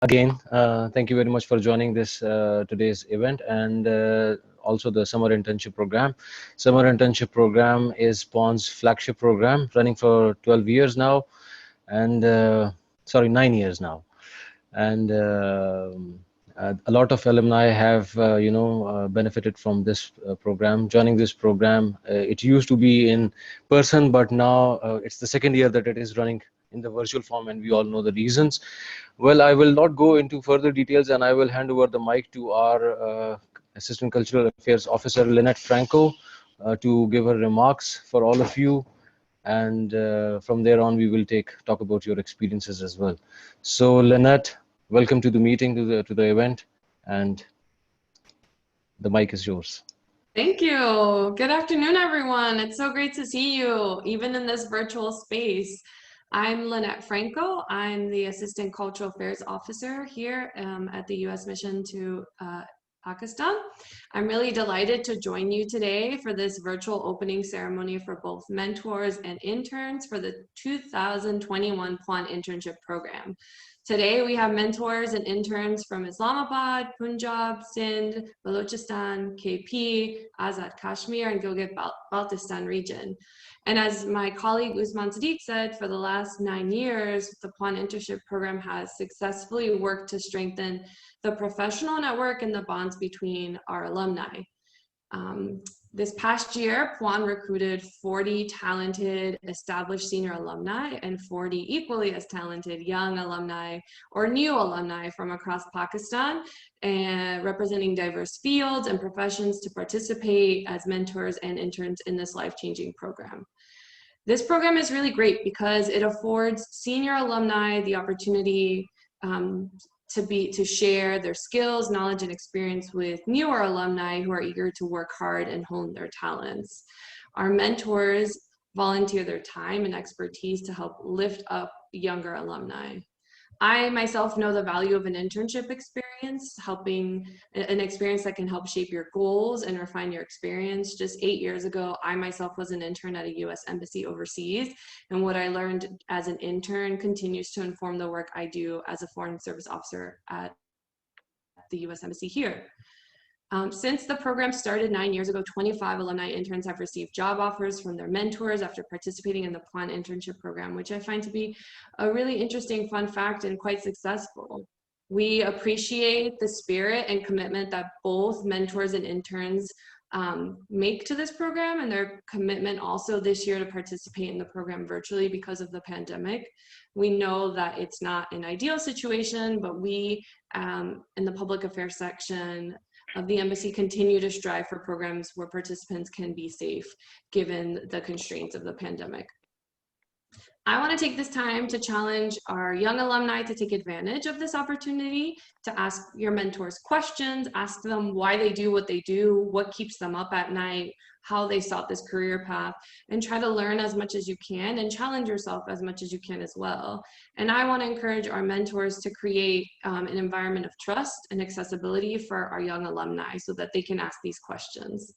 Again, thank you very much for joining this today's event and also the summer internship program. Summer internship program is PUAN's flagship program, running for 12 years now, and sorry, 9 years now. And a lot of alumni have, benefited from this program. Joining this program, it used to be in person, but now it's the second year that it is running in the virtual form, and we all know the reasons. Well, I will not go into further details, and I will hand over the mic to our Assistant Cultural Affairs Officer, Linnette Franco, to give her remarks for all of you. And from there on, we will talk about your experiences as well. So, Linnette, welcome to the meeting, to the event, and the mic is yours. Thank you. Good afternoon, everyone. It's so great to see you, even in this virtual space. I'm Linnette Franco. I'm the Assistant Cultural Affairs Officer here at the U.S. Mission to Pakistan. I'm really delighted to join you today for this virtual opening ceremony for both mentors and interns for the 2021 PUAN Internship Program. Today we have mentors and interns from Islamabad, Punjab, Sindh, Balochistan, KP, Azad Kashmir, and Gilgit-Baltistan region. And as my colleague Usman Sadiq said, for the last 9 years, the PUAN Internship Program has successfully worked to strengthen the professional network and the bonds between our alumni. This past year, PUAN recruited 40 talented established senior alumni and 40 equally as talented young alumni or new alumni from across Pakistan, and representing diverse fields and professions to participate as mentors and interns in this life-changing program. This program is really great because it affords senior alumni the opportunity to share their skills, knowledge, and experience with newer alumni who are eager to work hard and hone their talents. Our mentors volunteer their time and expertise to help lift up younger alumni. I myself know the value of an internship experience, an experience that can help shape your goals and refine your experience. Just 8 years ago, I myself was an intern at a U.S. embassy overseas, and what I learned as an intern continues to inform the work I do as a foreign service officer at the U.S. embassy here. Since the program started 9 years ago, 25 alumni interns have received job offers from their mentors after participating in the PUAN internship program, which I find to be a really interesting fun fact and quite successful. We appreciate the spirit and commitment that both mentors and interns make to this program, and their commitment also this year to participate in the program virtually because of the pandemic. We know that it's not an ideal situation, but we in the public affairs section of the embassy continue to strive for programs where participants can be safe given the constraints of the pandemic. I want to take this time to challenge our young alumni to take advantage of this opportunity to ask your mentors questions, ask them why they do what they do, what keeps them up at night, how they sought this career path, and try to learn as much as you can and challenge yourself as much as you can as well. And I want to encourage our mentors to create an environment of trust and accessibility for our young alumni so that they can ask these questions.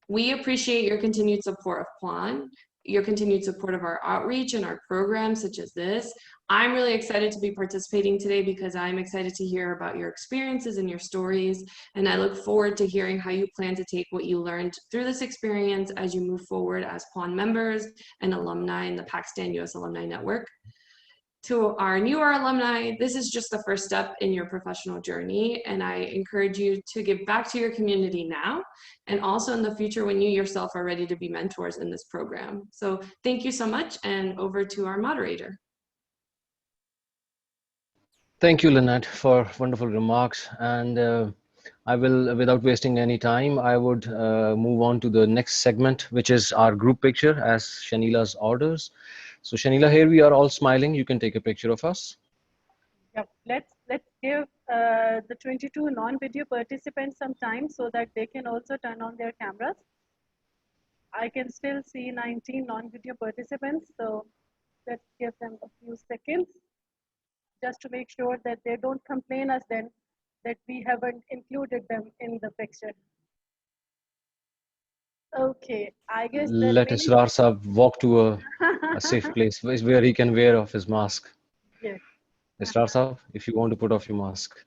We appreciate your continued support of PUAN, your continued support of our outreach and our programs such as this. I'm really excited to be participating today because I'm excited to hear about your experiences and your stories, and I look forward to hearing how you plan to take what you learned through this experience as you move forward as PUAN members and alumni in the Pakistan-U.S. Alumni Network. To our newer alumni, this is just the first step in your professional journey, and I encourage you to give back to your community now and also in the future when you yourself are ready to be mentors in this program. So thank you so much, and over to our moderator. Thank you, Linnette, for wonderful remarks. And I will, without wasting any time, I would move on to the next segment, which is our group picture as Shanila's orders. So Shanila, here we are all smiling. You can take a picture of us. Yep. Let's give the 22 non-video participants some time so that they can also turn on their cameras. I can still see 19 non-video participants, so let's give them a few seconds just to make sure that they don't complain us then that we haven't included them in the picture. Okay, I guess let Israr Saab walk to a safe place where he can wear off his mask. Yes. It starts off if you want to put off your mask.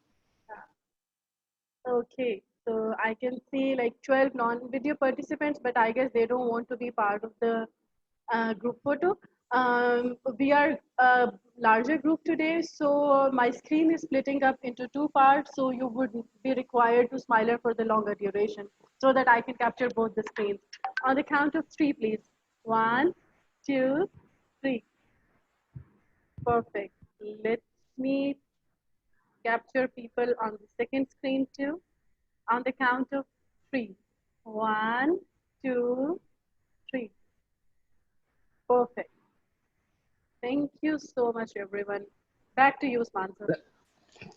Okay, so I can see like 12 non-video participants, but I guess they don't want to be part of the group photo. We are a larger group today, so my screen is splitting up into two parts, so you would be required to smile for the longer duration so that I can capture both the screens. On the count of three, please. One, two, three. Perfect. Let me capture people on the second screen too. On the count of three. One, two, three. Perfect. Thank you so much, everyone. Back to you, Sponsor.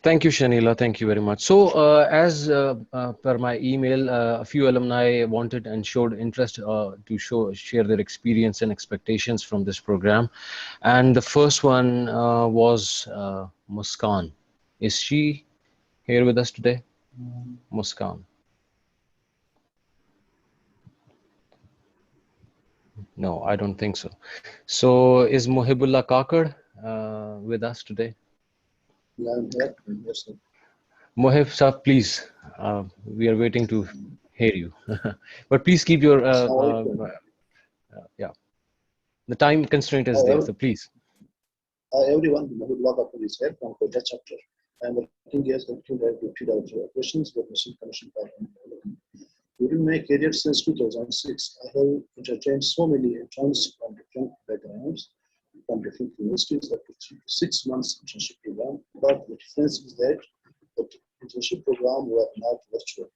Thank you, Shanila. Thank you very much. So, as per my email, a few alumni wanted and showed interest to share their experience and expectations from this program. And the first one was Muskan. Is she here with us today? Muskan. No, I don't think so. So, is Mohibullah Kakar with us today? Yeah, I'm here. Yes, sir. Mohib Saab, please, we are waiting to hear you. But please keep your, yeah, the time constraint is there, so please. Everyone, Mahmoud Waka is here from Project Chapter. I'm working as a deputy director of operations with Mission Commission Partner. During my career since 2006, I have entertained so many interns from different backgrounds, from different universities, up to 3 to 6 months internship program. But the difference is that the internship program were not virtual.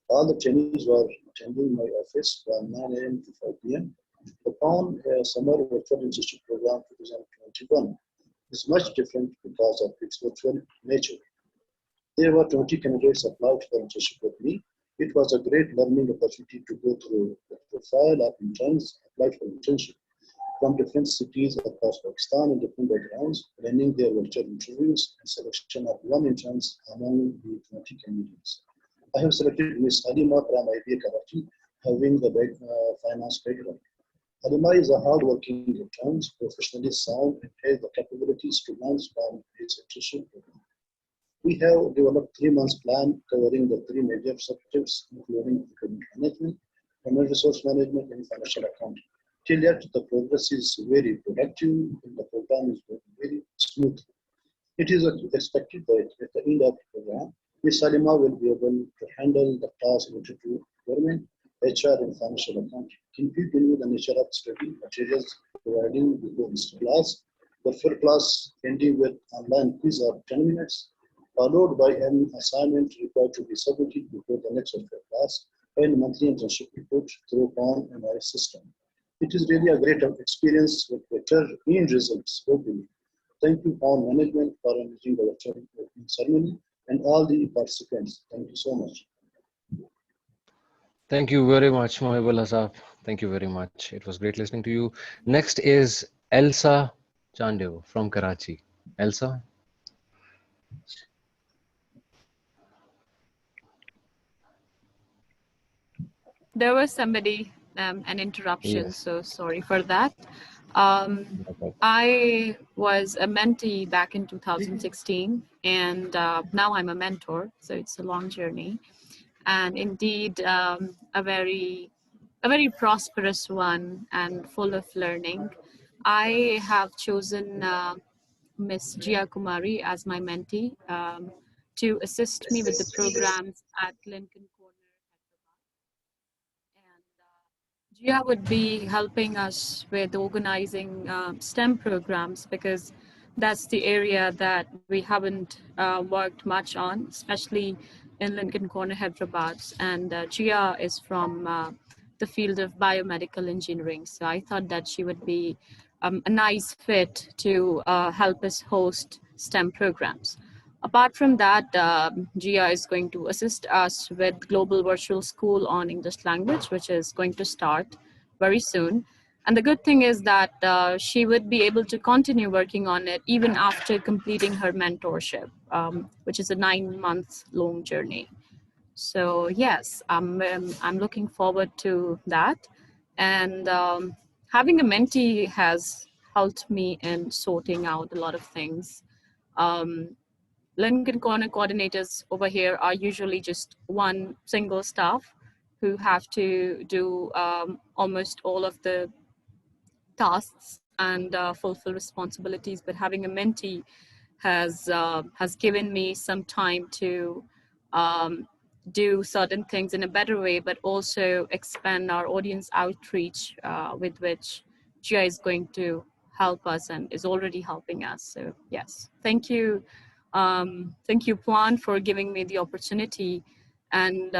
All the trainees were attending my office from 9 a.m. to 5 p.m. The PUAN Summer Virtual Internship Program 2021 is much different because of its virtual nature. There were 20 candidates applied for internship with me. It was a great learning opportunity to go through the profile of interns applied for internship from different cities across Pakistan and different backgrounds, running their virtual interviews and selection of one interns among the 20 candidates. I have selected Ms. Halima from IBA Karachi, having the finance background. Halima is a hard-working intern, professionally sound, and has the capabilities to learn from its internship program. We have developed 3 months plan covering the three major subjects, including economic management, human resource management, and financial accounting. Till yet, the progress is very productive and the program is going very smooth. It is expected that at the end of the program, Ms. Salima will be able to handle the tasks related to government, HR, and financial accounting. In keeping with the nature of study materials providing before this class, the first class ending with online quiz of 10 minutes, followed by an assignment required to be submitted before the next class, and monthly internship report through PUAN and IS system. It is really a great experience with better end results, hopefully. Thank you, PUAN management, for arranging the virtual opening ceremony and all the participants. Thank you so much. Thank you very much, Mohibullah Saab. Thank you very much. It was great listening to you. Next is Elsa Chandev from Karachi. Elsa? There was somebody, an interruption, Yes. so sorry for that. I was a mentee back in 2016, and now I'm a mentor, so it's a long journey. And indeed, a very prosperous one and full of learning. I have chosen Miss Jia Kumari as my mentee to assist me with the programs at Lincoln Corner. And Jia would be helping us with organizing STEM programs because that's the area that we haven't worked much on, especially in Lincoln Corner, Hyderabad. And Jia is from the field of biomedical engineering. So I thought that she would be a nice fit to help us host STEM programs. Apart from that, Gia is going to assist us with Global Virtual School on English Language, which is going to start very soon. And the good thing is that she would be able to continue working on it even after completing her mentorship, which is a 9-month long journey. So yes, I'm looking forward to that. And having a mentee has helped me in sorting out a lot of things. Lincoln Corner coordinators over here are usually just one single staff who have to do almost all of the tasks and fulfill responsibilities. But having a mentee has given me some time to um, do certain things in a better way, but also expand our audience outreach with which Gia is going to help us and is already helping us. So yes, thank you, PUAN, for giving me the opportunity and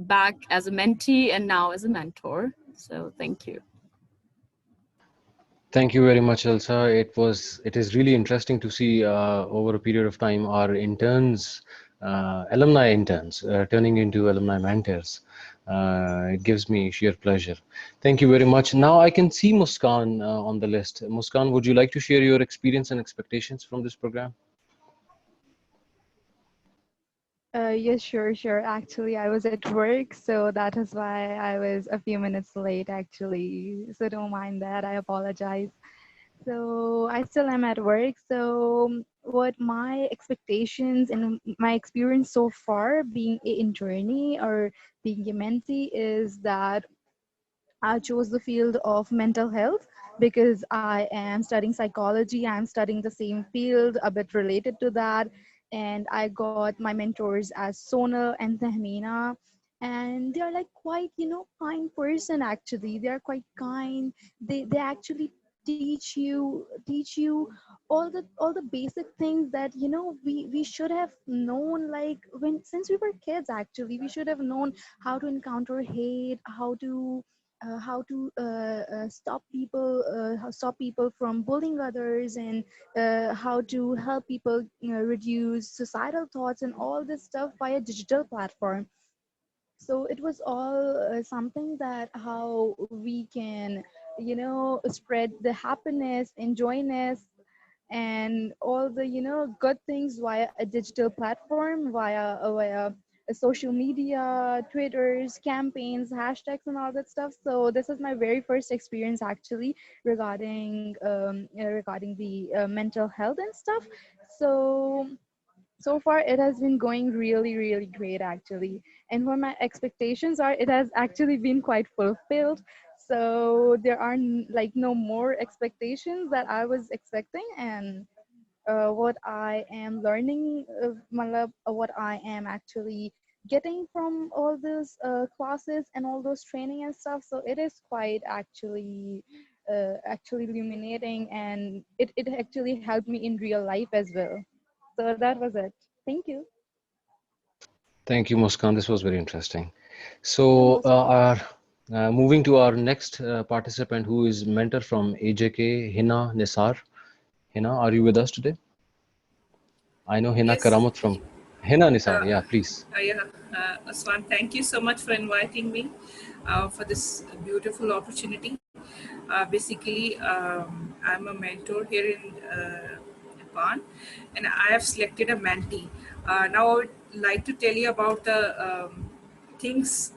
back as a mentee and now as a mentor. So thank you. Thank you very much, Elsa. It is really interesting to see over a period of time our interns, alumni interns, turning into alumni mentors. It gives me sheer pleasure. Thank you very much. Now I can see Muskan on the list. Muskan, would you like to share your experience and expectations from this program? Yes, sure. Actually, I was at work, so that is why I was a few minutes late, actually. So don't mind that. I apologize. So I still am at work. So what my expectations and my experience so far being a internee or being a mentee is that I chose the field of mental health because I am studying psychology. I'm studying the same field, a bit related to that. And I got my mentors as Sonal and Tahmina. And they are like quite, kind person actually. They are quite kind. They actually teach you all the basic things that we should have known, like when since we were kids. Actually, we should have known how to encounter hate, how to stop people from bullying others, and how to help people reduce suicidal thoughts and all this stuff via digital platform. So it was all something that how we can spread the happiness, enjoyness, and all the good things via a digital platform, via a social media, twitters, campaigns, hashtags, and all that stuff. So this is my very first experience actually regarding the mental health and stuff. So far it has been going really great actually, and what my expectations are, it has actually been quite fulfilled. So there are like no more expectations that I was expecting. And what I am learning, what I am actually getting from all those classes and all those training and stuff. So it is quite actually illuminating, and it actually helped me in real life as well. So that was it. Thank you. Thank you, Muskan. This was very interesting. You're So, most welcome. moving to our next participant, who is mentor from AJK, Hina Nisar. Hina, are you with us today? I know Hina Yes, Karamat from Hina Nisar. uh, Yeah, please. yeah, Aswan, thank you so much for inviting me for this beautiful opportunity. Basically, I'm a mentor here in Japan, and I have selected a mentee. Now, I would like to tell you about the things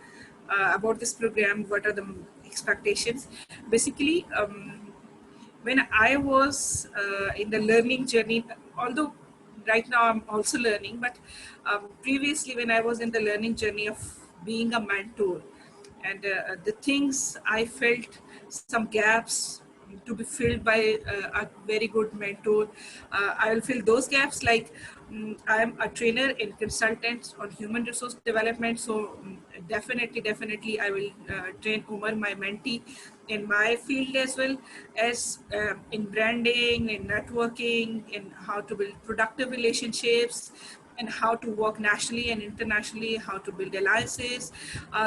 about this program. What are the expectations? Basically, when I was in the learning journey, although right now I'm also learning, but previously when I was in the learning journey of being a mentor, and the things I felt some gaps to be filled by a very good mentor. I will fill those gaps like I'm a trainer and consultant on human resource development. So definitely I will train Umar, my mentee, in my field as well as in branding, in networking, in how to build productive relationships, and how to work nationally and internationally, how to build alliances.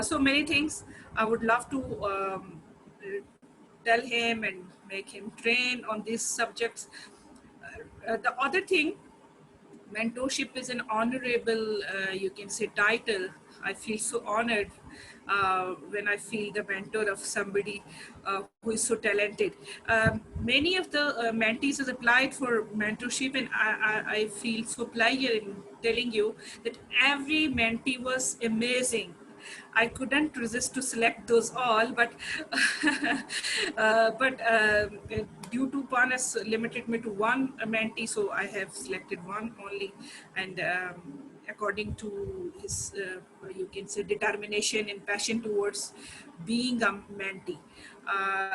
So many things I would love to tell him and make him train on these subjects. The other thing, mentorship is an honorable, you can say, title. I feel so honored when I feel the mentor of somebody who is so talented. Many of the mentees has applied for mentorship, and I feel so pleasure in telling you that every mentee was amazing. I couldn't resist to select those all, but but due to PUAN has limited me to one mentee, so I have selected one only, and according to his, you can say, determination and passion towards being a mentee.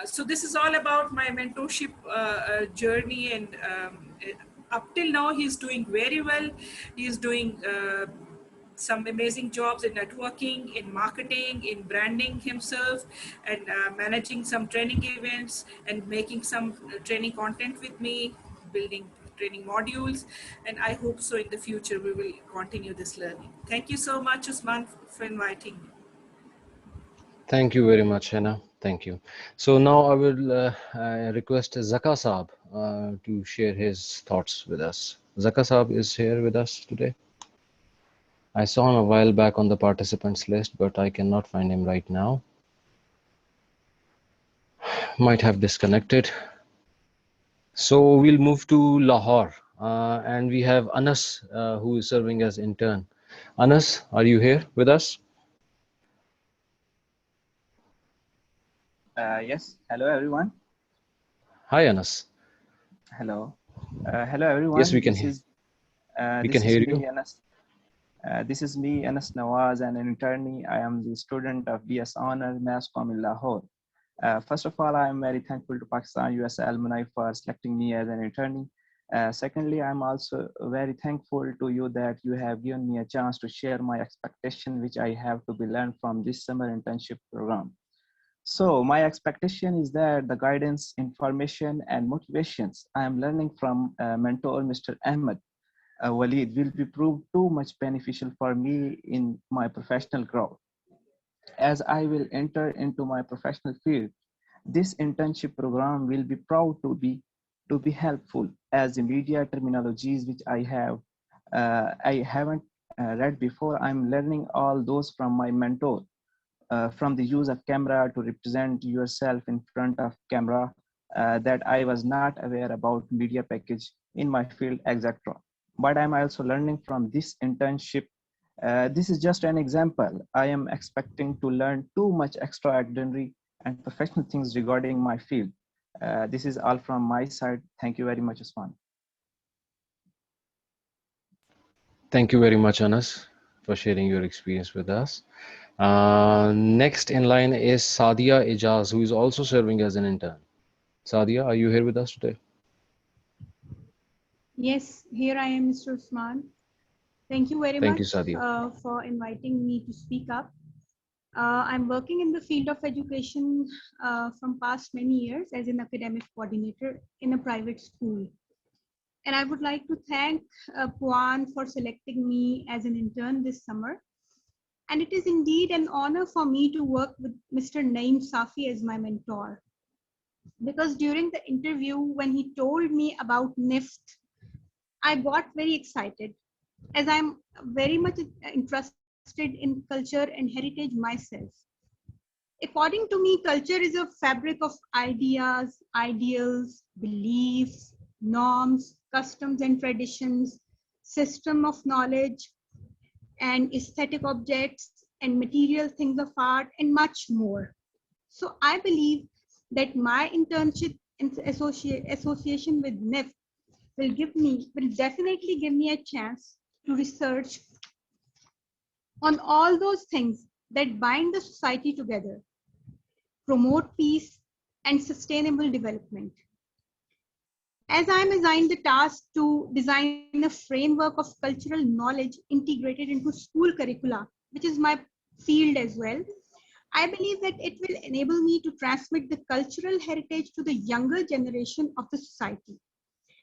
So this is all about my mentorship journey, and up till now he's doing very well. He's doing some amazing jobs in networking, in marketing, in branding himself, and managing some training events and making some training content with me, building training modules. And I hope so in the future we will continue this learning. Thank you so much, Usman, for inviting me. Thank you very much, Hannah. Thank you. So now I will request Zaka Saab to share his thoughts with us. Zaka Saab is here with us today. I saw him a while back on the participants list, but I cannot find him right now. Might have disconnected. So we'll move to Lahore, and we have Anas, who is serving as intern. Anas, are you here with us? Yes. Hello, everyone. Hi, Anas. Hello. Hello, everyone. Yes, we can hear. We can This is hear you. me, Anas. This is me, Anas Nawaz, and an internee. I am the student of BS Honor Mass Comm in Lahore. First of all, I am very thankful to Pakistan-U.S. alumni for selecting me as an internee. Secondly, I'm also very thankful to you that you have given me a chance to share my expectation, which I have to be learned from this summer internship program. So my expectation is that the guidance, information, and motivations I am learning from mentor Mr. Ahmed Walid will be proved too much beneficial for me in my professional growth. As I will enter into my professional field, this internship program will be proud to be helpful, as the media terminologies which I haven't read before. I'm learning all those from my mentor. From the use of camera to represent yourself in front of camera, that I was not aware about media package in my field, etc. But I'm also learning from this internship. This is just an example. I am expecting to learn too much extraordinary and professional things regarding my field. This is all from my side. Thank you very much, Usman. Thank you very much, Anas, for sharing your experience with us. Next in line is Sadia Ijaz, who is also serving as an intern. Sadia, are you here with us today? Yes, here I am, Mr. Usman. Thank you very Thank you, much Sadia. for inviting me to speak up. I'm working in the field of education from past many years as an academic coordinator in a private school. And I would like to thank PUAN for selecting me as an intern this summer. And it is indeed an honor for me to work with Mr. Naeem Safi as my mentor. Because during the interview, when he told me about NIFT, I got very excited, as I'm very much interested in culture and heritage myself. According to me, culture is a fabric of ideas, ideals, beliefs, norms, customs and traditions, system of knowledge, and aesthetic objects, and material things of art, and much more. So I believe that my internship in association with NIFT will definitely give me a chance to research on all those things that bind the society together, promote peace and sustainable development. As I am assigned the task to design a framework of cultural knowledge integrated into school curricula, which is my field as well, I believe that it will enable me to transmit the cultural heritage to the younger generation of the society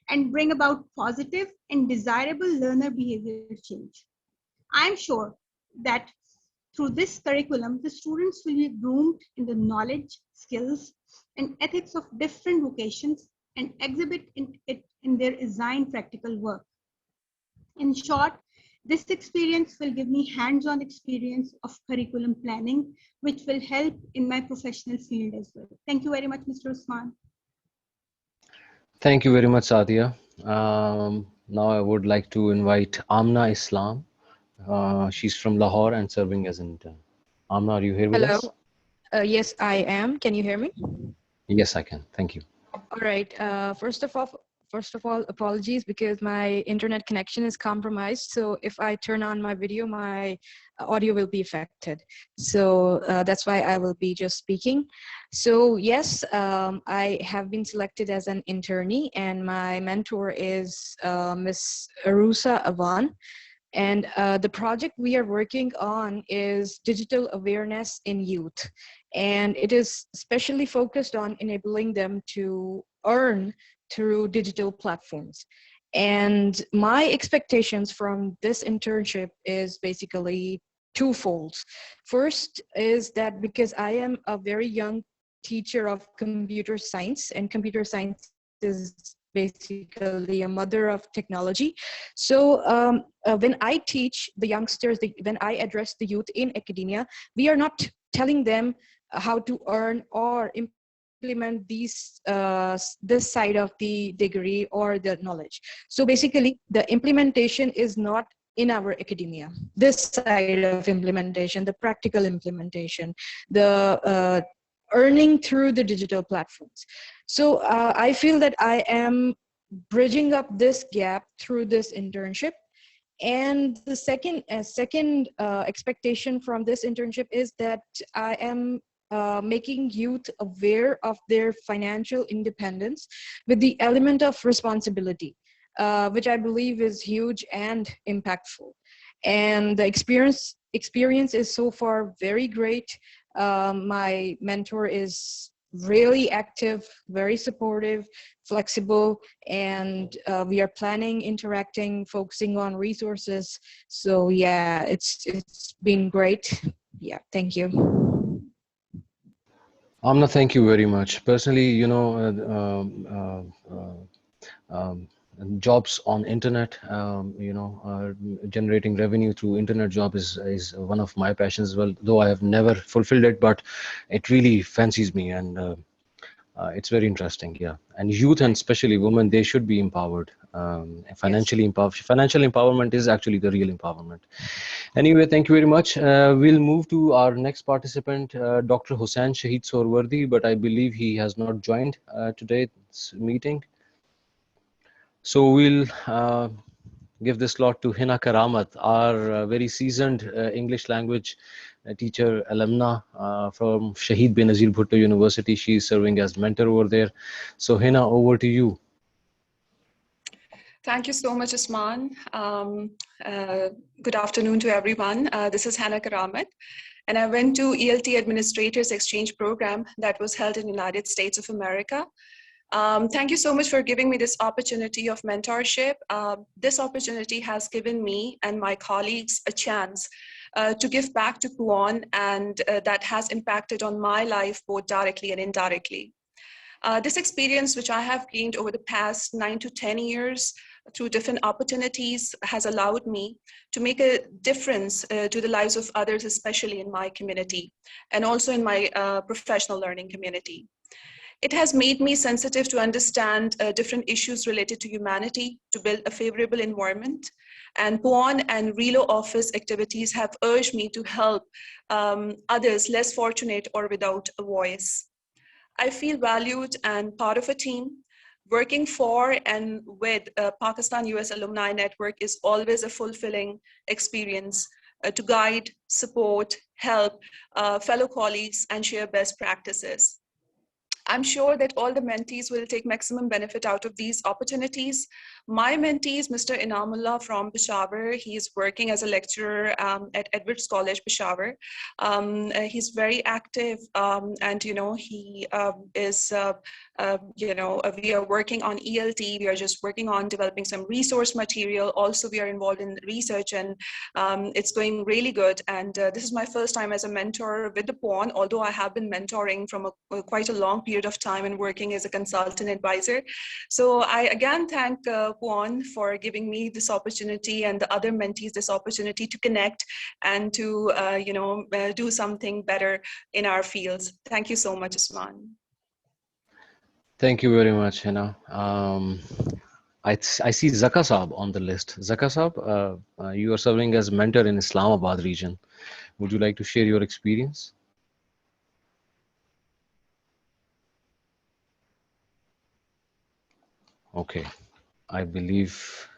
and bring about positive and desirable learner behavior change. I'm sure that through this curriculum, the students will be groomed in the knowledge, skills, and ethics of different vocations and exhibit it in their assigned practical work. In short, this experience will give me hands-on experience of curriculum planning, which will help in my professional field as well. Thank you very much, Mr. Usman. Thank you very much, Sadia. Now I would like to invite Amna Islam. She's from Lahore and serving as an intern. Amna, are you here with Hello. us? Yes, I am. Can you hear me? Yes, I can. Thank you. All right. First of all, apologies because my internet connection is compromised. So if I turn on my video, my audio will be affected. So that's why I will be just speaking. So yes, I have been selected as an internee, and my mentor is Miss Arusa Avan. And the project we are working on is digital awareness in youth. And it is especially focused on enabling them to earn through digital platforms. And my expectations from this internship is basically twofold. First is that because I am a very young teacher of computer science, and computer science is basically a mother of technology. So when I teach the youngsters, when I address the youth in academia, we are not telling them how to earn or implement this side of the degree or the knowledge. So basically, the implementation is not in our academia. This side of implementation, the practical implementation, the earning through the digital platforms. So I feel that I am bridging up this gap through this internship. And the second expectation from this internship is that I am making youth aware of their financial independence with the element of responsibility, which I believe is huge and impactful. And the experience is so far very great. My mentor is really active, very supportive, flexible, and we are planning, interacting, focusing on resources. So yeah, it's been great. Yeah, thank you. Amna, thank you very much. Personally, jobs on internet, generating revenue through internet job is one of my passions as well, though I have never fulfilled it, but it really fancies me, and it's very interesting. Yeah. And youth, and especially women, they should be empowered, financially empowered. Financial empowerment is actually the real empowerment. Anyway, thank you very much. We'll move to our next participant, Dr. Hussain Shahid Sorwardi, but I believe he has not joined today's meeting. So we'll give this slot to Hina Karamat, our very seasoned English language teacher alumna from Shahid Benazir Bhutto University. She is serving as mentor over there. So Hina, over to you. Thank you so much, Usman. Good afternoon to everyone. This is Hannah Karamat, and I went to ELT Administrators Exchange Program that was held in United States of America. Thank you so much for giving me this opportunity of mentorship. This opportunity has given me and my colleagues a chance to give back to PUAN, and that has impacted on my life both directly and indirectly. This experience, which I have gained over the past 9 to 10 years through different opportunities, has allowed me to make a difference to the lives of others, especially in my community and also in my professional learning community. It has made me sensitive to understand different issues related to humanity, to build a favorable environment. And PUAN and RELO office activities have urged me to help others less fortunate or without a voice. I feel valued and part of a team. Working for and with Pakistan-U.S. Alumni Network is always a fulfilling experience to guide, support, help fellow colleagues and share best practices. I'm sure that all the mentees will take maximum benefit out of these opportunities. My mentee is Mr. Inamullah from Peshawar. He is working as a lecturer at Edwards College, Peshawar. He's very active, and he is. We are working on ELT. We are just working on developing some resource material. Also, we are involved in research, and it's going really good. And this is my first time as a mentor with the PUAN, although I have been mentoring from quite a long period of time and working as a consultant advisor. So I again thank PUAN for giving me this opportunity and the other mentees this opportunity to connect and to do something better in our fields. Thank you so much, Usman. Thank you very much, Hina. I see Zaka Saab on the list. Zaka Saab, you are serving as mentor in Islamabad region. Would you like to share your experience? Okay, I believe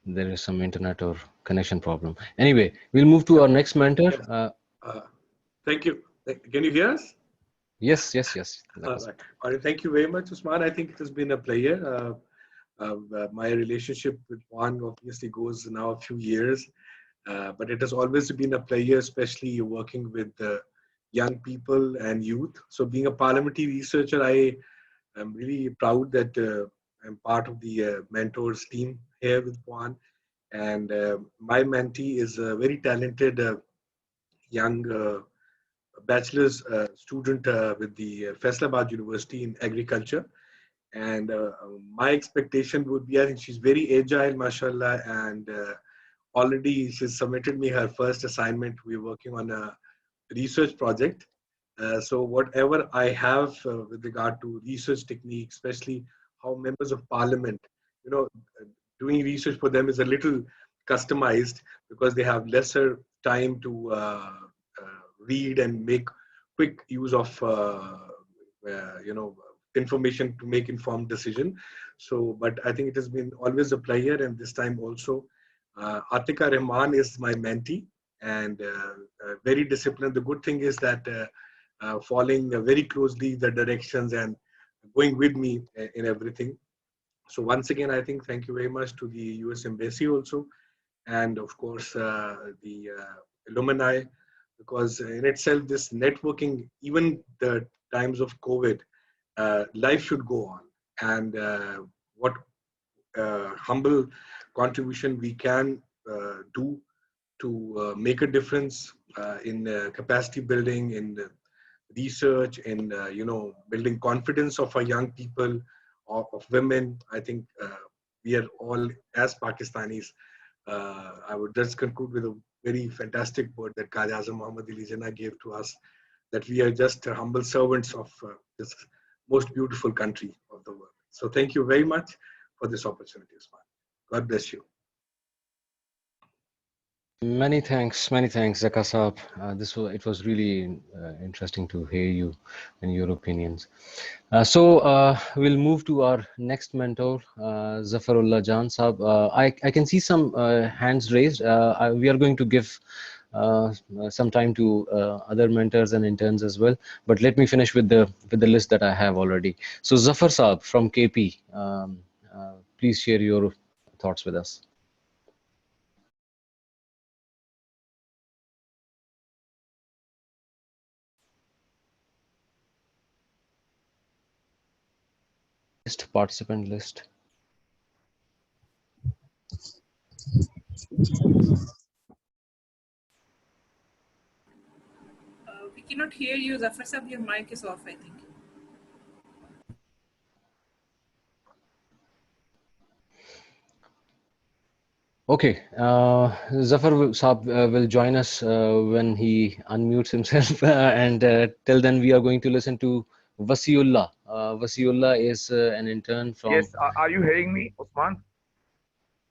there is some internet or connection problem. Anyway, we'll move to our next mentor. Thank you. Can you hear us? Yes. All right. Thank you very much, Usman. I think it has been a pleasure. My relationship with PUAN obviously goes now a few years, but it has always been a pleasure, especially working with young people and youth. So being a parliamentary researcher, I am really proud that I'm part of the mentors team here with PUAN. And my mentee is a very talented young bachelor's student with the Faisalabad University in agriculture. And my expectation would be, I think she's very agile, mashallah, and already she's submitted me her first assignment. We're working on a research project. So whatever I have with regard to research technique, especially how members of parliament, doing research for them is a little customized because they have lesser time to read and make quick use of information to make informed decision. So, but I think it has been always a pleasure, and this time also, Atika Rahman is my mentee and very disciplined. The good thing is that following very closely the directions and going with me in everything. So once again, I think thank you very much to the U.S. Embassy also, and of course the alumni, because in itself this networking, even the times of COVID, life should go on, and what humble contribution we can do to make a difference in capacity building, in research, in building confidence of our young people, of women. I think we are all, as Pakistanis, I would just conclude with a very fantastic word that Qazi Azam Muhammad Ali Jinnah gave to us, that we are just humble servants of this most beautiful country of the world. So thank you very much for this opportunity, Usman. God bless you. Many thanks, Zaka Saab. It was really interesting to hear you and your opinions. So we'll move to our next mentor, Zafarullah Jan Saab. I can see some hands raised. We are going to give some time to other mentors and interns as well. But let me finish with the list that I have already. So Zafar Saab from KP, please share your thoughts with us. Participant list. We cannot hear you, Zafar Sab, your mic is off, I think. Okay, Zafar Saab will join us when he unmutes himself, and till then we are going to listen to Wasiullah. Wasiullah is an intern from... Yes, are you hearing me, Usman?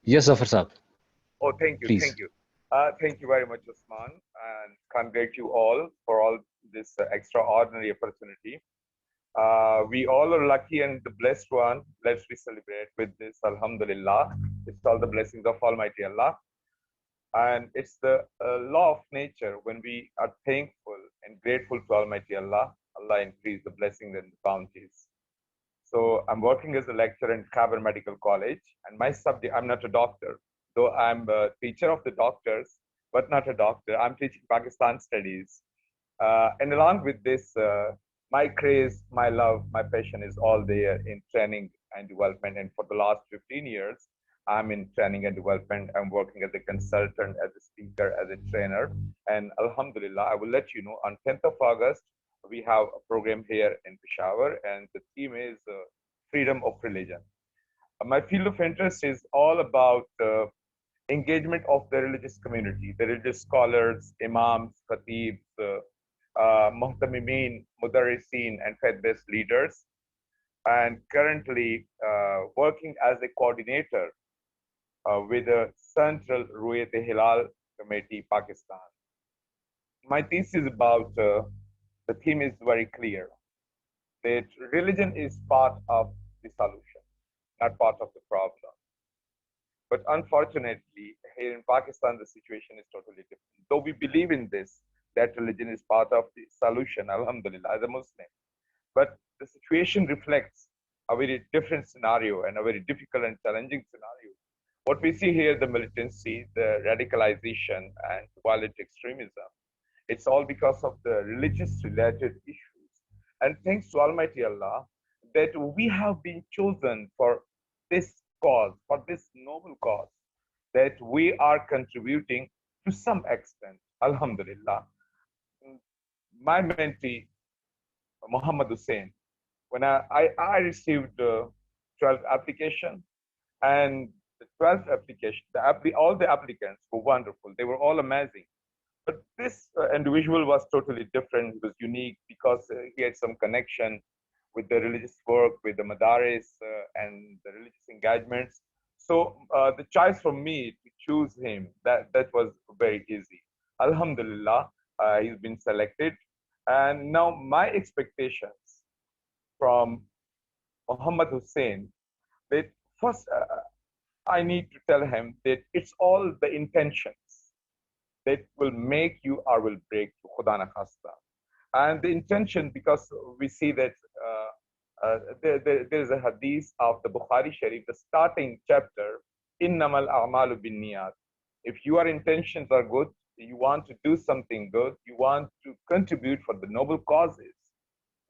Yes, Zafar Saab. Oh, thank you, Please. thank you. Thank you very much, Usman, and congratulate you all for all this extraordinary opportunity. We all are lucky and the blessed one. Let's we celebrate with this, Alhamdulillah. It's all the blessings of Almighty Allah. And it's the law of nature. When we are thankful and grateful to Almighty Allah, Allah increase the blessings and the bounties. So I'm working as a lecturer in Khyber Medical College, and my subject, I'm not a doctor, though I'm a teacher of the doctors, but not a doctor. I'm teaching Pakistan studies. And along with this, my craze, my love, my passion is all there in training and development. And for the last 15 years, I'm in training and development. I'm working as a consultant, as a speaker, as a trainer. And Alhamdulillah, I will let you know, on 10th of August, we have a program here in Peshawar, and the theme is freedom of religion. My field of interest is all about engagement of the religious community, the religious scholars, imams, khatibs, muhtamimeen, mudarrisin, and faith-based leaders. And currently working as a coordinator with the Central Ru'yat-e-Hilal Committee, Pakistan. my thesis about the theme is very clear, that religion is part of the solution, not part of the problem. But unfortunately, here in Pakistan, the situation is totally different. Though we believe in this, that religion is part of the solution, alhamdulillah, as a Muslim. But the situation reflects a very different scenario and a very difficult and challenging scenario. What we see here, the militancy, the radicalization, and violent extremism, it's all because of the religious related issues. And thanks to Almighty Allah that we have been chosen for this cause, for this noble cause, that we are contributing to some extent, alhamdulillah. My mentee, Muhammad Hussein, when I received 12 application, and the 12th application, all the applicants were wonderful. They were all amazing. But this individual was totally different. He was unique because he had some connection with the religious work, with the madaris and the religious engagements. So the choice for me to choose him, that was very easy. Alhamdulillah, he's been selected. And now my expectations from Muhammad Hussein, that first I need to tell him that it's all the intentions that will make you or will break you, Khuda na khasta. And the intention, because we see that there is a hadith of the Bukhari Sharif, the starting chapter, Innamal a'malu bin niyat. If your intentions are good, you want to do something good, you want to contribute for the noble causes,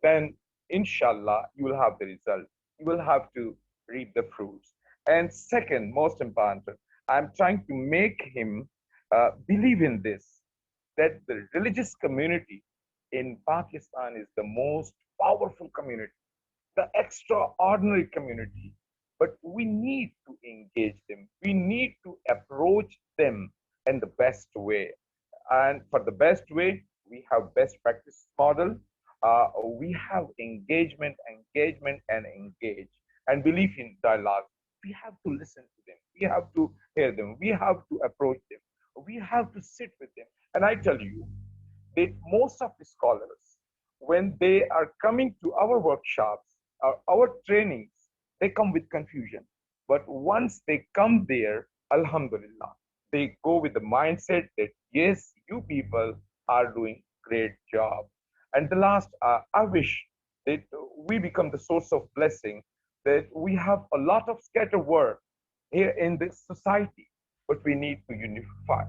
then inshallah, you will have the result. You will have to reap the fruits. And second, most important, I'm trying to make him believe in this, that the religious community in Pakistan is the most powerful community, the extraordinary community. But we need to engage them. We need to approach them in the best way. And for the best way, we have best practice model. We have engagement, and engage, and belief in dialogue. We have to listen to them. We have to hear them. We have to approach them. We have to sit with them. And I tell you that most of the scholars, when they are coming to our workshops, our trainings, they come with confusion. But once they come there, alhamdulillah, they go with the mindset that, yes, you people are doing great job. And the last, I wish that we become the source of blessing, that we have a lot of scattered work here in this society, but we need to unify.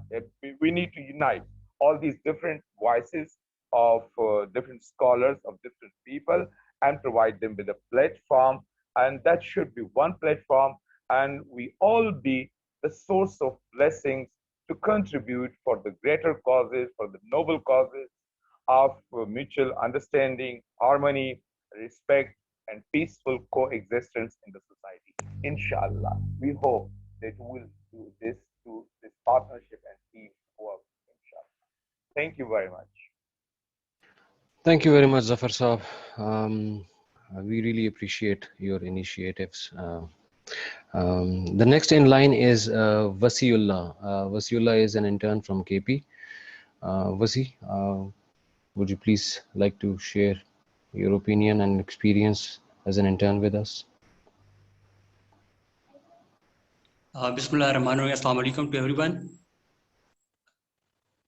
We need to unite all these different voices of different scholars, of different people, and provide them with a platform. And that should be one platform, and we all be the source of blessings to contribute for the greater causes, for the noble causes of mutual understanding, harmony, respect, and peaceful coexistence in the society. Inshallah, we hope that we will do this partnership and team work. Inshallah. Thank you very much. Thank you very much, Zafar Saab. We really appreciate your initiatives. The next in line is Wasiullah. Wasiullah is an intern from KP. Wasi, would you please like to share your opinion and experience as an intern with us? Bismillah ar-Rahman ar-Rahim. Assalamu alaikum to everyone.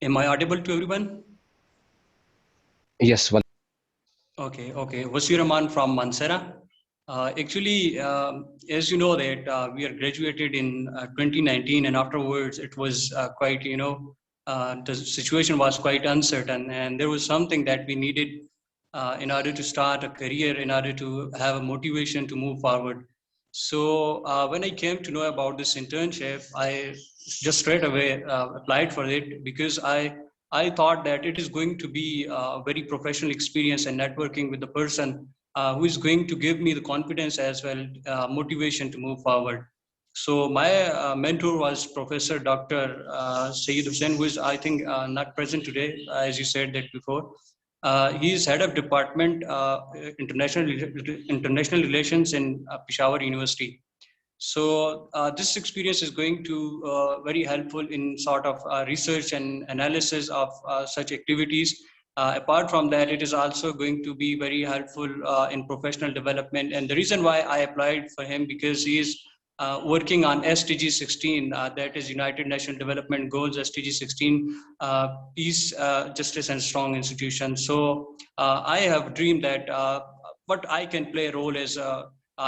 Am I audible to everyone? Yes. Okay. Wasir Rahman from Mansera. Actually, as you know that we are graduated in 2019, and afterwards it was quite, the situation was quite uncertain, and there was something that we needed in order to start a career, in order to have a motivation to move forward. So when I came to know about this internship, I just straight away applied for it, because I thought that it is going to be a very professional experience and networking with the person who is going to give me the confidence as well, motivation to move forward. So my mentor was Professor Dr. Sayyid Hussain, who is, I think, not present today, as you said that before. He is head of department international relations in Peshawar University. So this experience is going to very helpful in sort of research and analysis of such activities. Apart from that, it is also going to be very helpful in professional development. And the reason why I applied for him, because he is working on SDG 16, that is United Nations Development Goals, SDG 16, peace, justice, and strong institutions. So I have dreamed that what I can play a role is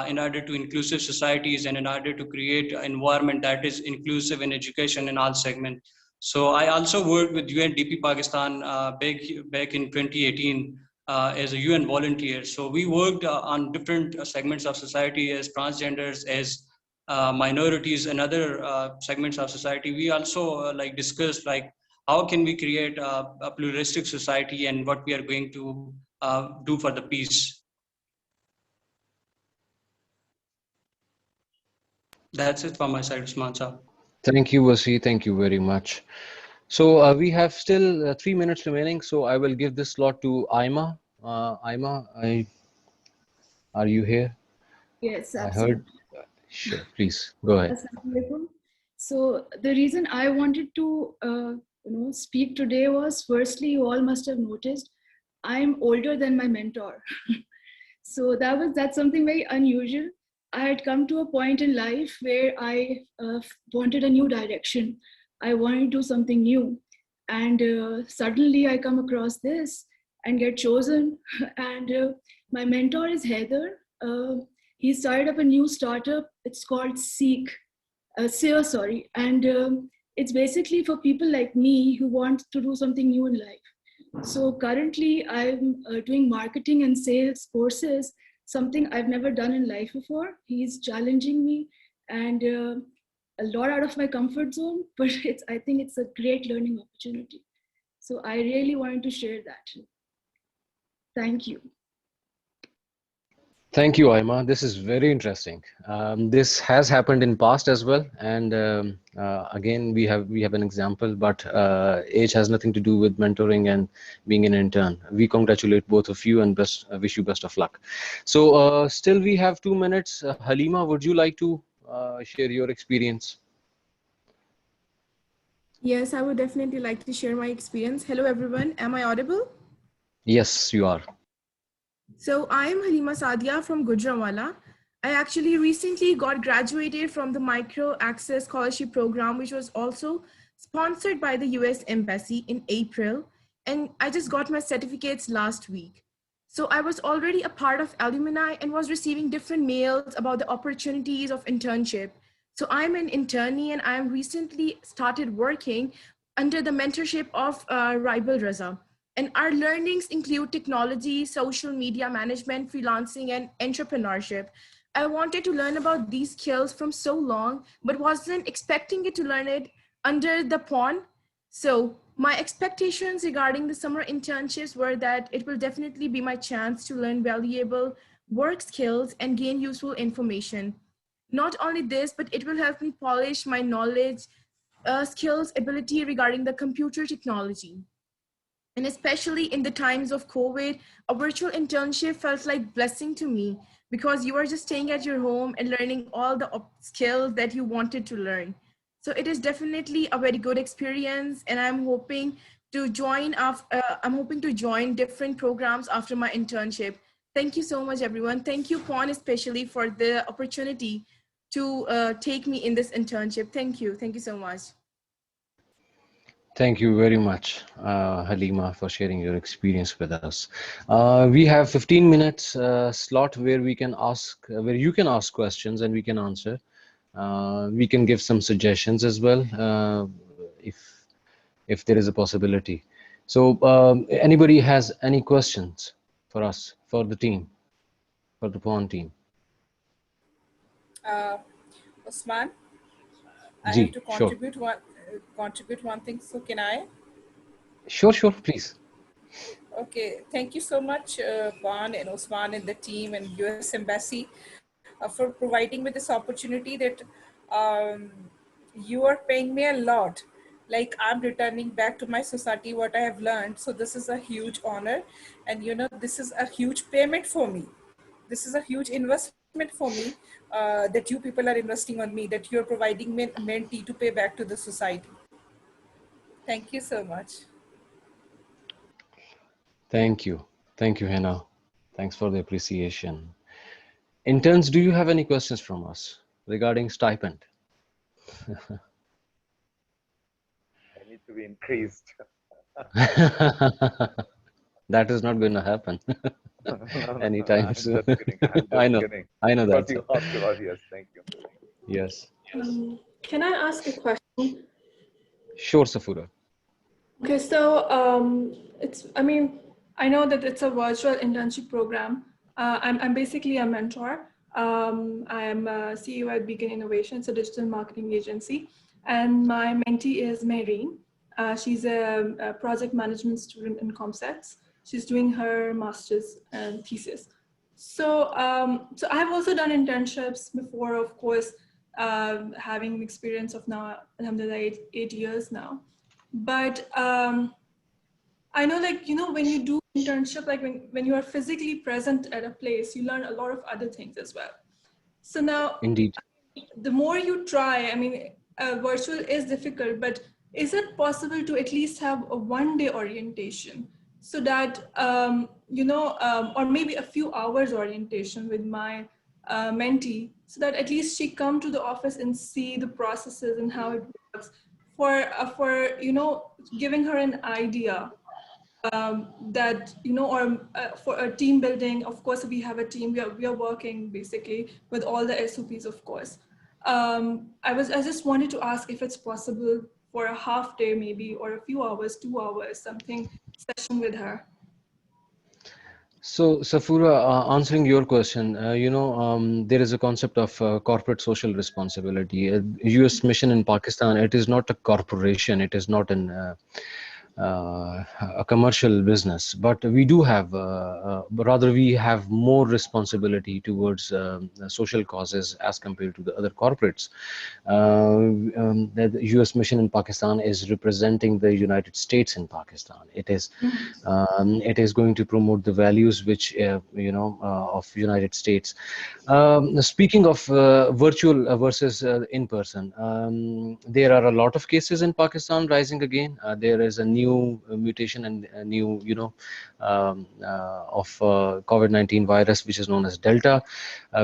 in order to inclusive societies and in order to create an environment that is inclusive in education in all segments. So I also worked with UNDP Pakistan back in 2018 as a UN volunteer. So we worked on different segments of society as transgenders, as minorities and other segments of society. We also like discussed like how can we create a pluralistic society and what we are going to do for the peace. That's it from my side, Usman sir. Thank you, Wasi. Thank you very much. So we have still 3 minutes remaining. So I will give this slot to Aima. Aima, are you here? Yes, I absolutely. heard. Sure, please go ahead. Assalamualaikum. So the reason I wanted to speak today was, firstly, you all must have noticed I'm older than my mentor. So that's something very unusual. I had come to a point in life where I wanted a new direction. I wanted to do something new, and suddenly I come across this and get chosen. And my mentor is Heather. He started up a new startup. It's called SEER, sorry. And it's basically for people like me who want to do something new in life. So currently I'm doing marketing and sales courses, something I've never done in life before. He's challenging me and a lot out of my comfort zone, but I think it's a great learning opportunity. So I really wanted to share that. Thank you. Thank you, Aima. This is very interesting. This has happened in past as well, and again we have an example. But age has nothing to do with mentoring and being an intern. We congratulate both of you and wish you best of luck. So still we have 2 minutes. Halima, would you like to share your experience? Yes, I would definitely like to share my experience. Hello, everyone. Am I audible? Yes, you are. So I am Halima Sadia from Gujranwala. I actually recently got graduated from the Micro Access Scholarship Program, which was also sponsored by the US Embassy in April. And I just got my certificates last week. So I was already a part of alumni and was receiving different mails about the opportunities of internship. So I'm an internee and I recently started working under the mentorship of Ribal Raza. And our learnings include technology, social media management, freelancing, and entrepreneurship. I wanted to learn about these skills from so long, but wasn't expecting it to learn it under the PUAN. So my expectations regarding the summer internships were that it will definitely be my chance to learn valuable work skills and gain useful information. Not only this, but it will help me polish my knowledge, skills, ability regarding the computer technology. And especially in the times of COVID, a virtual internship felt like blessing to me because you are just staying at your home and learning all the skills that you wanted to learn. So it is definitely a very good experience, and I'm hoping to join different programs after my internship. Thank you so much, everyone. Thank you, PUAN, especially for the opportunity to take me in this internship. Thank you. Thank you so much. Thank you very much, Halima, for sharing your experience with us. We have 15 minutes slot where we can ask, where you can ask questions and we can answer. We can give some suggestions as well, if there is a possibility. So, anybody has any questions for us, for the team, for the PUAN team? Usman, I Ji, have to contribute one thing. So can I? Sure, please. Okay, thank you so much, PUAN and Usman and the team and US Embassy for providing me this opportunity that you are paying me a lot. Like I'm returning back to my society what I have learned. So this is a huge honor, and this is a huge payment for me. This is a huge investment for me that you people are investing on me, that you're providing me a mentee to pay back to the society. Thank you so much. Thank you. Thank you, Hannah. Thanks for the appreciation. Interns, do you have any questions from us regarding stipend? I need to be increased. That is not going to happen anytime I'm soon. just kidding. I'm I just know. kidding. I know Because that, you sir. asked about, yes, thank you. Yes. Can I ask a question? Sure, Safura. Okay, so I mean, I know that it's a virtual internship program. I'm basically a mentor. I'm a CEO at Beacon Innovations, a digital marketing agency. And my mentee is Mehreen. She's a project management student in ComSets. She's doing her master's and thesis. So, so I have also done internships before, of course, having experience of now, alhamdulillah, 8 years now. But I know, like, you know, when you do internship, like when you are physically present at a place, you learn a lot of other things as well. So now, Indeed. the more you try, I mean, virtual is difficult, but is it possible to at least have a one-day orientation so that, you know, or maybe a few hours orientation with my mentee, so that at least she come to the office and see the processes and how it works, for you know, giving her an idea that, you know, or for a team building. Of course, we have a team, we are working basically with all the SOPs, of course. I just wanted to ask if it's possible for a half day maybe, or a few hours, 2 hours, something session with her. So, Safura, answering your question, you know, there is a concept of corporate social responsibility. U.S. mission in Pakistan, it is not a corporation, it is not a commercial business, but we do have, rather we have more responsibility towards social causes as compared to the other corporates. The U.S. mission in Pakistan is representing the United States in Pakistan. It is going to promote the values which you know, of United States. Speaking of virtual versus in person, there are a lot of cases in Pakistan rising again. There is a new mutation and a new, you know, of COVID-19 virus, which is known as Delta.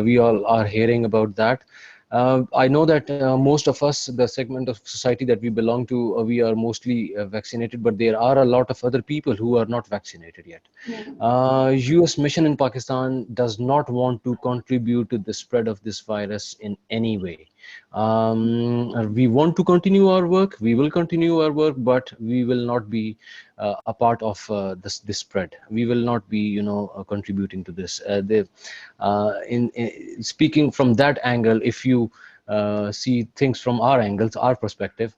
We all are hearing about that. I know that most of us, the segment of society that we belong to, we are mostly vaccinated, but there are a lot of other people who are not vaccinated yet. U.S. mission in Pakistan does not want to contribute to the spread of this virus in any way. We want to continue our work. We will continue our work, but we will not be a part of this spread. We will not be, you know, contributing to this. In speaking from that angle, if you see things from our angles, our perspective,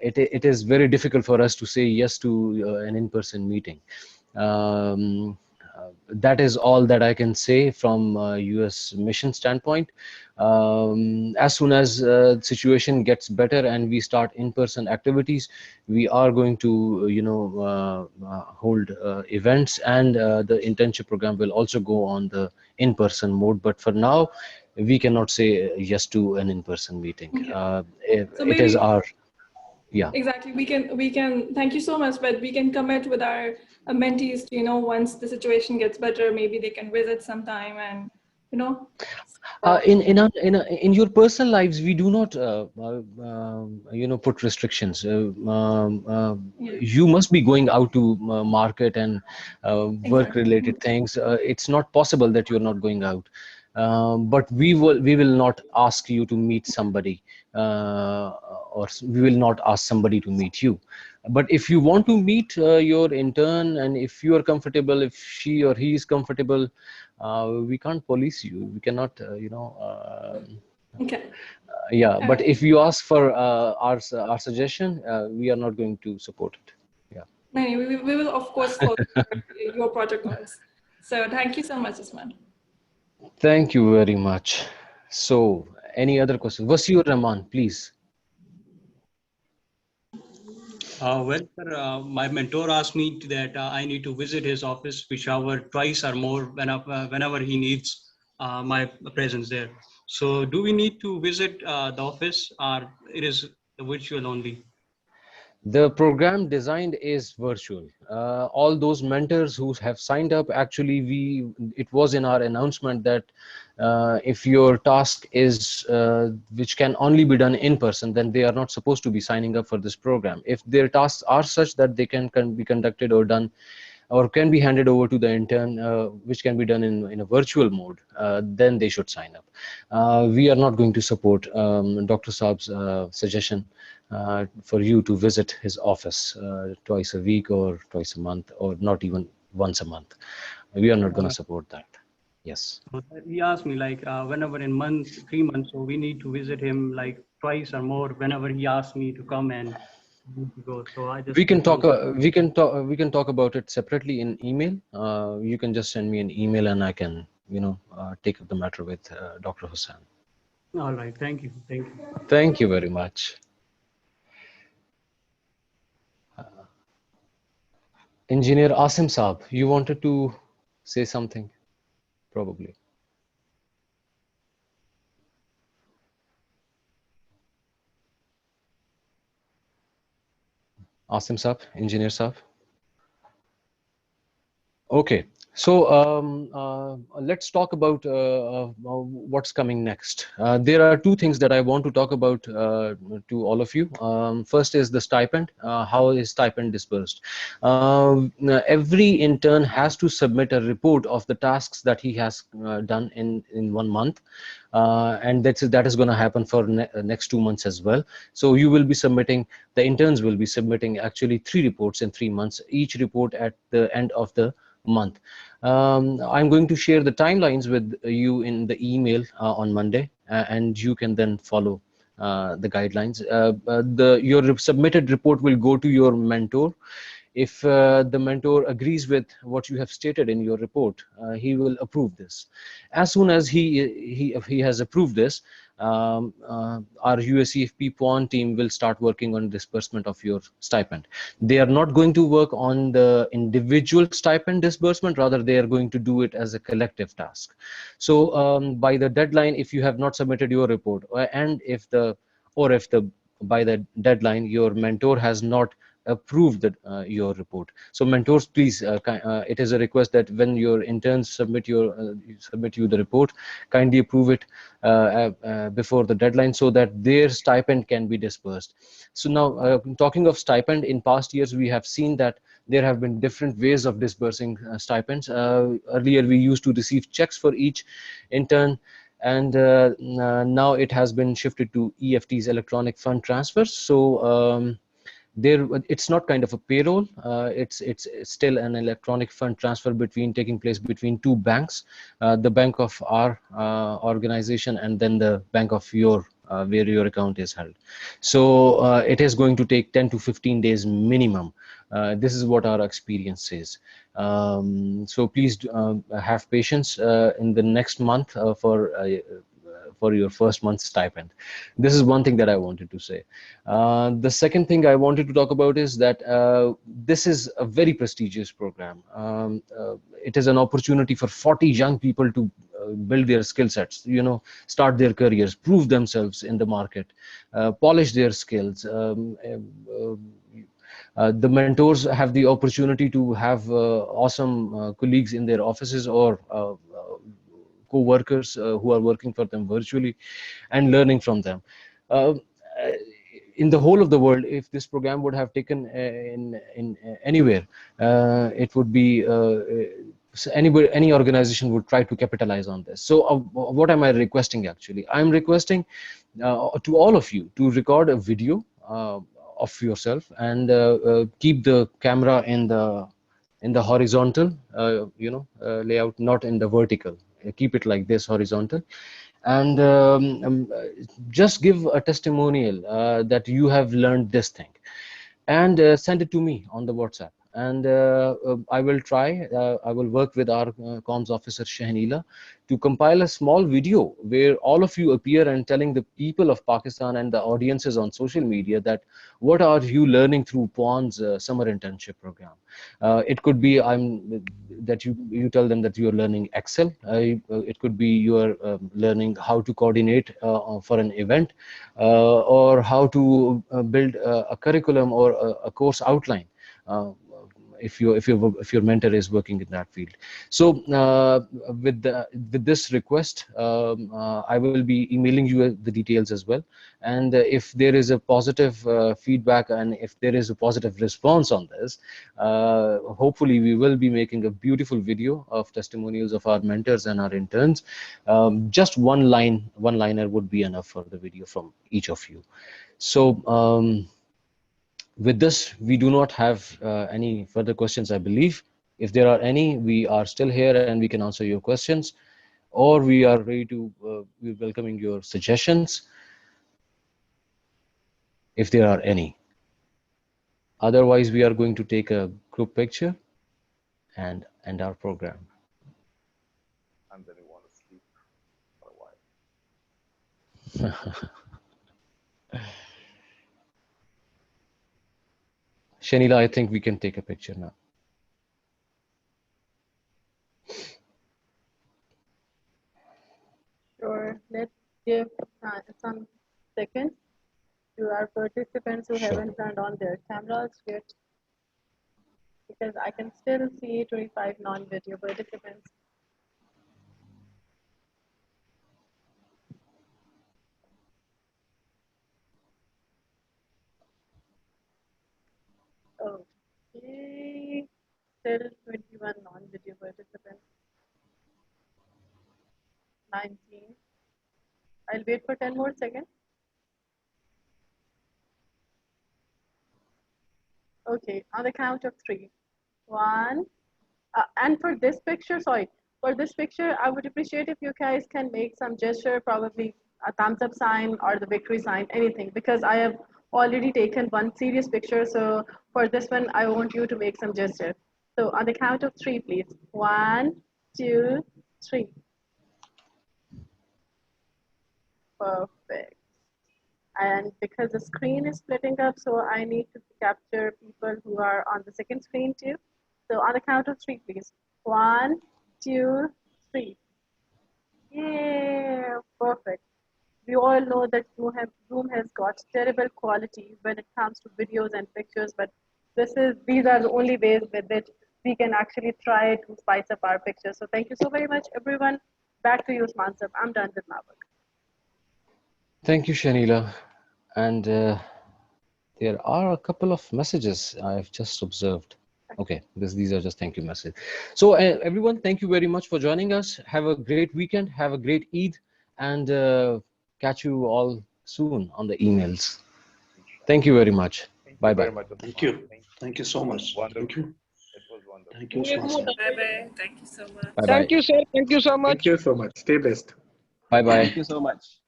it is very difficult for us to say yes to an in-person meeting. That is all that I can say from U.S. mission standpoint. As soon as situation gets better and we start in-person activities, we are going to, you know, hold events, and the internship program will also go on the in-person mode. But for now, we cannot say yes to an in-person meeting. So it is our, yeah. Exactly. We can, thank you so much, but we can commit with our mentees to, you know, once the situation gets better, maybe they can visit sometime and, you know. In your personal lives, we do not, you know, put restrictions. You must be going out to market and work-related things. It's not possible that you're not going out. But we will not ask you to meet somebody, or we will not ask somebody to meet you. But if you want to meet your intern, and if you are comfortable, if she or he is comfortable, we can't police you. We cannot, you know. Okay. Yeah, but if you ask for our suggestion, we are not going to support it. Yeah. No, we will of course follow your protocols. So thank you so much, Usman. Thank you very much. So, any other questions? Wasiur Rahman, please. Well, sir, my mentor asked me that I need to visit his office, whichever twice or more whenever he needs my presence there. So do we need to visit the office, or it is virtual only? The program designed is virtual. All those mentors who have signed up, actually, it was in our announcement that if your task is which can only be done in person, then they are not supposed to be signing up for this program. If their tasks are such that they can be conducted or done or can be handed over to the intern, which can be done in a virtual mode, then they should sign up. We are not going to support Dr. Saab's suggestion for you to visit his office twice a week or twice a month or not even once a month. We are not going to support that. Yes. He asked me like whenever in 3 months, so we need to visit him like twice or more whenever he asks me to come and go. So I just We can talk. We can talk about it separately in email. You can just send me an email, and I can, take up the matter with Dr. Hussain. All right. Thank you. Thank you. Thank you very much. Engineer Asim Saab, you wanted to say something, probably. Asim Saab, Engineer Saab. Okay, so let's talk about what's coming next. There are two things that I want to talk about to all of you. First is the stipend. How is stipend dispersed? Every intern has to submit a report of the tasks that he has done in 1 month. And that is going to happen for next 2 months as well. So you will be submitting, the interns will be submitting actually 3 reports in 3 months, each report at the end of the month. I'm going to share the timelines with you in the email on Monday, and you can then follow the guidelines. Your submitted report will go to your mentor. If the mentor agrees with what you have stated in your report, he will approve this. As soon as he has approved this, our USCFP PUAN team will start working on disbursement of your stipend. They are not going to work on the individual stipend disbursement, rather they are going to do it as a collective task. So by the deadline, if you have not submitted your report, and if by the deadline your mentor has not approved your report. So mentors, please, it is a request that when your interns submit you the report, kindly approve it before the deadline so that their stipend can be dispersed. So now, talking of stipend, in past years we have seen that there have been different ways of disbursing stipends. Earlier we used to receive checks for each intern, and now it has been shifted to EFTs, electronic fund transfers. So it's not kind of a payroll. It's still an electronic fund transfer taking place between 2 banks, the bank of our organization and then the bank of your where your account is held. So it is going to take 10 to 15 days minimum. This is what our experience says. So please have patience in the next month for your first month's stipend. This is one thing that I wanted to say. The second thing I wanted to talk about is that this is a very prestigious program. It is an opportunity for 40 young people to build their skill sets, start their careers, prove themselves in the market, polish their skills. The mentors have the opportunity to have awesome colleagues in their offices or co-workers who are working for them virtually and learning from them. In the whole of the world, if this program would have taken in anywhere, it would be any organization would try to capitalize on this. So what am I requesting actually? I'm requesting to all of you to record a video of yourself and keep the camera in the horizontal layout, not in the vertical. Keep it like this, horizontal, and just give a testimonial that you have learned this thing, and send it to me on the WhatsApp. And I will try, I will work with our comms officer Shahnila to compile a small video where all of you appear and telling the people of Pakistan and the audiences on social media that what are you learning through PUAN's summer internship program. It could be that you tell them that you are learning Excel. It could be you are learning how to coordinate for an event, or how to build a curriculum or a course outline. If your mentor is working in that field. So with this request, I will be emailing you the details as well. And if there is a positive feedback and if there is a positive response on this, hopefully we will be making a beautiful video of testimonials of our mentors and our interns. Just one liner would be enough for the video from each of you. So with this, we do not have any further questions, I believe. If there are any, we are still here and we can answer your questions, or we are ready to, we're welcoming your suggestions, if there are any. Otherwise, we are going to take a group picture and end our program. And then you want to sleep for a while. Shanila, I think we can take a picture now. Sure, let's give some seconds to our participants who haven't turned on their cameras yet, because I can still see 25 non-video participants. Okay, still 21 non-video participants. 19. I'll wait for 10 more seconds. Okay, on the count of 3. 1. And for this picture, I would appreciate if you guys can make some gesture, probably a thumbs up sign or the victory sign, anything, because I have already taken one serious picture. So for this one, I want you to make some gesture. So on the count of 3, please. 1, 2, 3. Perfect. And because the screen is splitting up, so I need to capture people who are on the second screen too. So on the count of 3, please. 1, 2, 3. Yeah, perfect. We all know that Zoom has got terrible quality when it comes to videos and pictures, but these are the only ways with which we can actually try to spice up our pictures. So thank you so very much, everyone. Back to you, Usman sir. I'm done with my work. Thank you, Shanila. And there are a couple of messages I've just observed. Okay, these are just thank you messages. So everyone, thank you very much for joining us. Have a great weekend. Have a great Eid, and catch you all soon on the emails. Thank you very much. Bye bye. Thank you. Thank you so much. Thank you. It was wonderful. Thank you, Usman. Bye-bye. Thank you so much. Bye bye. Thank you, sir. Thank you so much. Thank you so much. Stay blessed. Bye bye. Thank you so much.